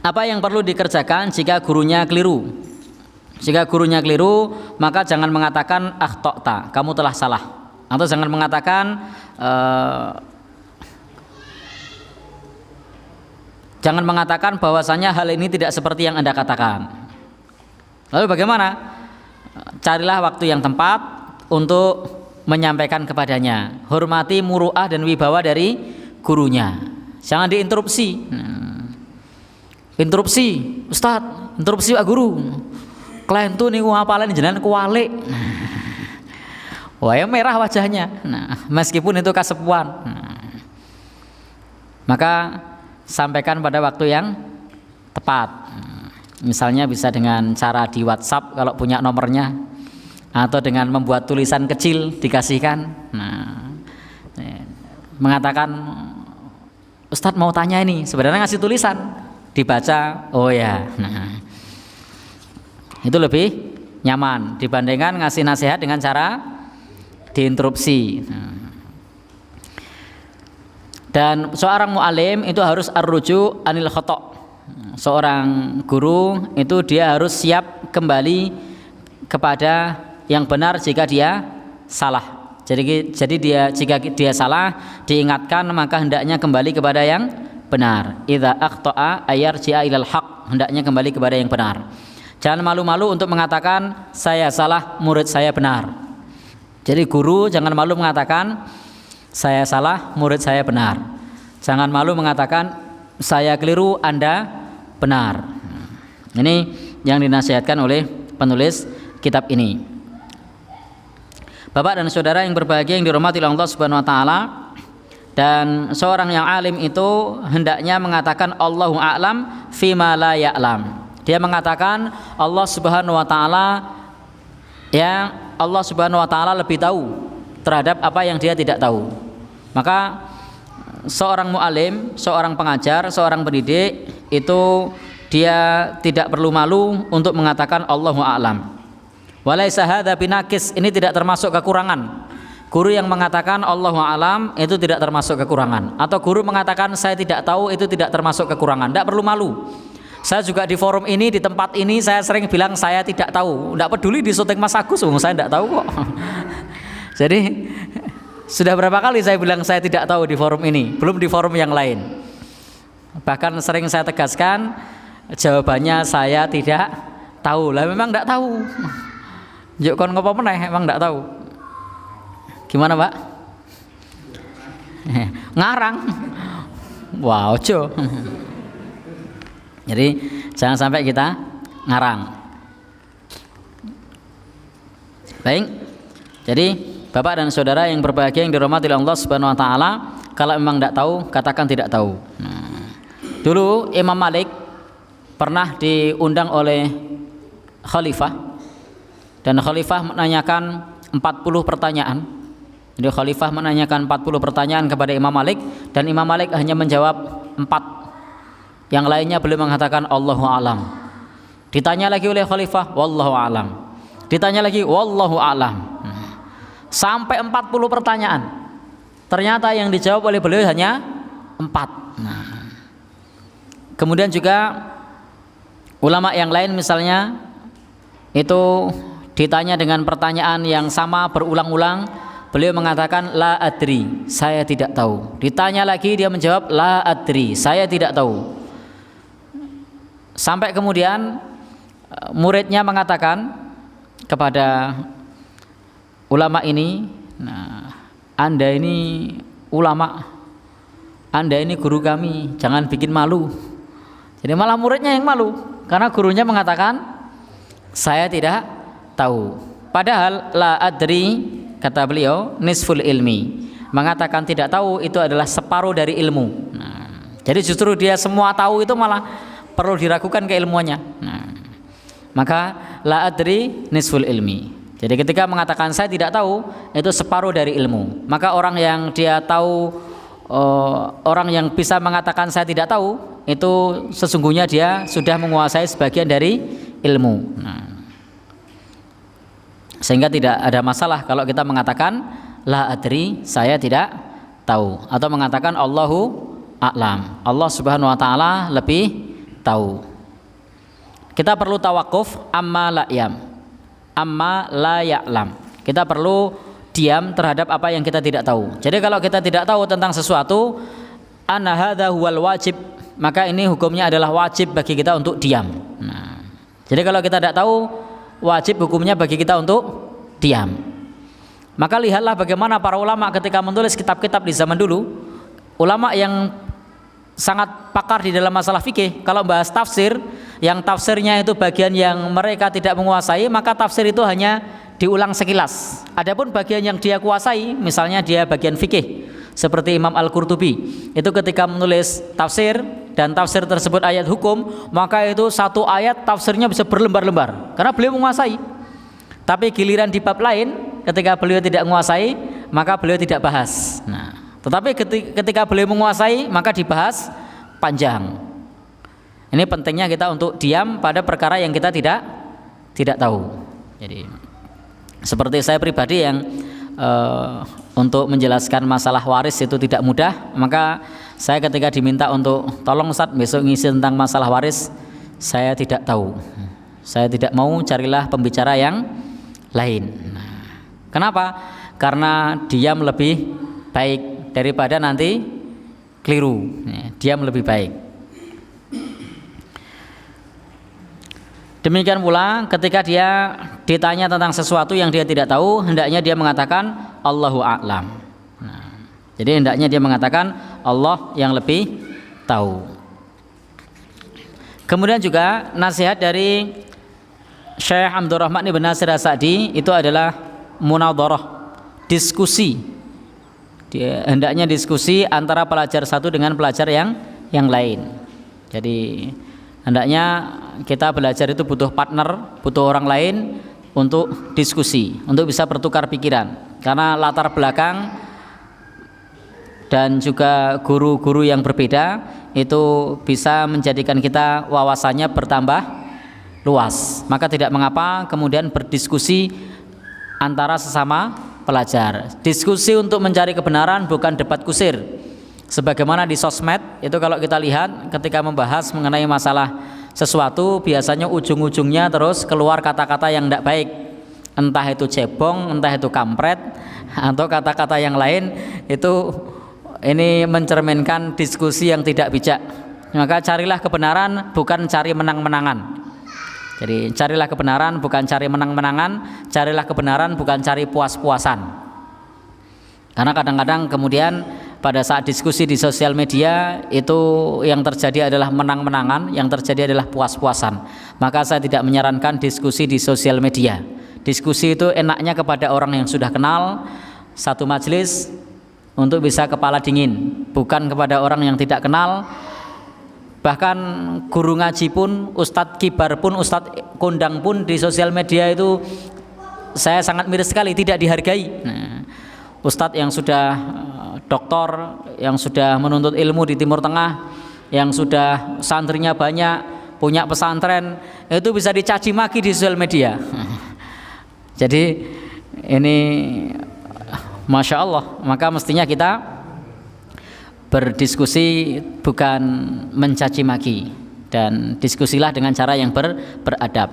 Apa yang perlu dikerjakan jika gurunya keliru? Jika gurunya keliru, maka jangan mengatakan akhta'ta, kamu telah salah. Atau jangan mengatakan bahwasanya hal ini tidak seperti yang Anda katakan. Lalu bagaimana? Carilah waktu yang tepat untuk menyampaikan kepadanya. Hormati muru'ah dan wibawa dari gurunya. Jangan diinterupsi. Interupsi, Ustadz, interupsi Pak Guru. Klien tuh niku hafalan jenengan kuwalik. Wah, ya merah wajahnya. Meskipun itu kasepuan. Maka sampaikan pada waktu yang tepat. Misalnya bisa dengan cara di WhatsApp kalau punya nomornya, atau dengan membuat tulisan kecil dikasihkan. Mengatakan, Ustadz mau tanya ini, sebenarnya ngasih tulisan, dibaca, oh ya. Itu lebih nyaman dibandingkan ngasih nasihat dengan cara diinterupsi. Dan seorang mu'alim itu harus ar-ruju' anil khata'. Seorang guru itu dia harus siap kembali kepada yang benar jika dia salah. Jadi dia jika dia salah diingatkan, maka hendaknya kembali kepada yang benar. Idza akhta'a ayarji'a ilal haq, hendaknya kembali kepada yang benar. Jangan malu-malu untuk mengatakan saya salah, murid saya benar. Jadi guru jangan malu mengatakan saya salah, murid saya benar. Jangan malu mengatakan saya keliru, Anda benar. Ini yang dinasihatkan oleh penulis kitab ini. Bapak dan saudara yang berbahagia yang dirahmati oleh Allah Subhanahu wa taala, dan seorang yang alim itu hendaknya mengatakan Allahu a'lam fima la ya'lam. Dia mengatakan Allah Subhanahu wa taala, ya Allah Subhanahu wa taala lebih tahu terhadap apa yang dia tidak tahu. Maka seorang mu'alim, seorang pengajar, seorang pendidik itu dia tidak perlu malu untuk mengatakan Allahu a'lam. Walaisa hadza binakis, ini tidak termasuk kekurangan. Guru yang mengatakan Allahu a'lam itu tidak termasuk kekurangan. Atau guru mengatakan saya tidak tahu itu tidak termasuk kekurangan. Tidak perlu malu. Saya juga di forum ini, di tempat ini saya sering bilang saya tidak tahu. Tidak peduli di syuting Mas Agus, saya tidak tahu kok. Jadi sudah berapa kali saya bilang saya tidak tahu di forum ini, belum di forum yang lain. Bahkan sering saya tegaskan jawabannya saya tidak tahu. Lah memang tidak tahu. Yuk kon ngopo meneh, emang tidak tahu. Gimana Pak? Ngarang. Wow, ojo. Jadi jangan sampai kita ngarang. Baik. Jadi Bapak dan saudara yang berbahagia yang dirahmati oleh Allah Subhanahu wa taala, kalau memang tidak tahu, katakan tidak tahu. Dulu Imam Malik pernah diundang oleh khalifah, dan khalifah menanyakan 40 pertanyaan. Jadi khalifah menanyakan 40 pertanyaan kepada Imam Malik, dan Imam Malik hanya menjawab 4. Yang lainnya beliau mengatakan Allahu a'lam. Ditanya lagi oleh khalifah, wallahu a'lam. Ditanya lagi, wallahu a'lam. Sampai 40 pertanyaan. Ternyata yang dijawab oleh beliau hanya 4. Kemudian juga ulama yang lain misalnya itu ditanya dengan pertanyaan yang sama berulang-ulang, beliau mengatakan la adri, saya tidak tahu. Ditanya lagi dia menjawab la adri, saya tidak tahu. Sampai kemudian muridnya mengatakan kepada ulama ini, Anda ini ulama, Anda ini guru kami, jangan bikin malu. Jadi malah muridnya yang malu karena gurunya mengatakan saya tidak tahu. Padahal la adri, kata beliau, nisful ilmi. Mengatakan tidak tahu itu adalah separuh dari ilmu. Jadi justru dia semua tahu itu malah perlu diragukan keilmuannya. Maka la adri nisful ilmi. Jadi ketika mengatakan saya tidak tahu itu separuh dari ilmu. Maka orang yang dia tahu, orang yang bisa mengatakan saya tidak tahu itu sesungguhnya dia sudah menguasai sebagian dari ilmu. Sehingga tidak ada masalah kalau kita mengatakan la adri, saya tidak tahu, atau mengatakan Allahu a'lam, Allah Subhanahu wa taala lebih tahu. Kita perlu tawakuf amma la ya'lam. Kita perlu diam terhadap apa yang kita tidak tahu. Jadi kalau kita tidak tahu tentang sesuatu, anna hadza huwal wajib, maka ini hukumnya adalah wajib bagi kita untuk diam. Nah, jadi kalau kita tidak tahu, wajib hukumnya bagi kita untuk diam. Maka lihatlah bagaimana para ulama ketika menulis kitab-kitab di zaman dulu, ulama yang sangat pakar di dalam masalah fikih, kalau bahas tafsir, yang tafsirnya itu bagian yang mereka tidak menguasai, maka tafsir itu hanya diulang sekilas. Adapun bagian yang dia kuasai, misalnya dia bagian fikih, seperti Imam Al-Qurtubi, itu ketika menulis tafsir dan tafsir tersebut ayat hukum, maka itu satu ayat tafsirnya bisa berlembar-lembar karena beliau menguasai. Tapi giliran di bab lain, ketika beliau tidak menguasai, maka beliau tidak bahas. Nah, tetapi ketika beliau menguasai, maka dibahas panjang. Ini pentingnya kita untuk diam pada perkara yang kita tidak tahu. Jadi seperti saya pribadi yang untuk menjelaskan masalah waris itu tidak mudah, maka saya ketika diminta untuk tolong Ustaz besok ngisi tentang masalah waris, saya tidak tahu. Saya tidak mau, carilah pembicara yang lain. Nah, kenapa? Karena diam lebih baik daripada nanti keliru. Diam lebih baik. Demikian pula ketika dia ditanya tentang sesuatu yang dia tidak tahu, hendaknya dia mengatakan Allahu a'lam. Nah, jadi hendaknya dia mengatakan Allah yang lebih tahu. Kemudian juga nasihat dari Syekh Abdurrahman Ibn Nasir As-Sa'di itu adalah munadharah, diskusi. Hendaknya diskusi antara pelajar satu dengan pelajar yang lain. Jadi hendaknya kita belajar itu butuh partner, butuh orang lain untuk diskusi, untuk bisa bertukar pikiran. Karena latar belakang dan juga guru-guru yang berbeda itu bisa menjadikan kita wawasannya bertambah luas. Maka tidak mengapa kemudian berdiskusi antara sesama pelajar. Diskusi untuk mencari kebenaran, bukan debat kusir. Sebagaimana di sosmed itu kalau kita lihat ketika membahas mengenai masalah sesuatu, biasanya ujung-ujungnya terus keluar kata-kata yang tidak baik. Entah itu cebong, entah itu kampret, atau kata-kata yang lain. Itu ini mencerminkan diskusi yang tidak bijak. Maka carilah kebenaran, bukan cari menang-menangan. Jadi carilah kebenaran, bukan cari menang-menangan. Carilah kebenaran, bukan cari puas-puasan. Karena kadang-kadang kemudian pada saat diskusi di sosial media itu yang terjadi adalah menang-menangan, yang terjadi adalah puas-puasan. Maka saya tidak menyarankan diskusi di sosial media. Diskusi itu enaknya kepada orang yang sudah kenal satu majelis untuk bisa kepala dingin, bukan kepada orang yang tidak kenal. Bahkan guru ngaji pun, ustadz kibar pun, ustadz kondang pun di sosial media itu saya sangat miris sekali, tidak dihargai. Nah, ustadz yang sudah doktor, yang sudah menuntut ilmu di Timur Tengah, yang sudah santrinya banyak, punya pesantren, itu bisa dicaci maki di sosial media. Jadi ini Masya Allah, maka mestinya kita berdiskusi bukan mencaci maki, dan diskusilah dengan cara yang beradab.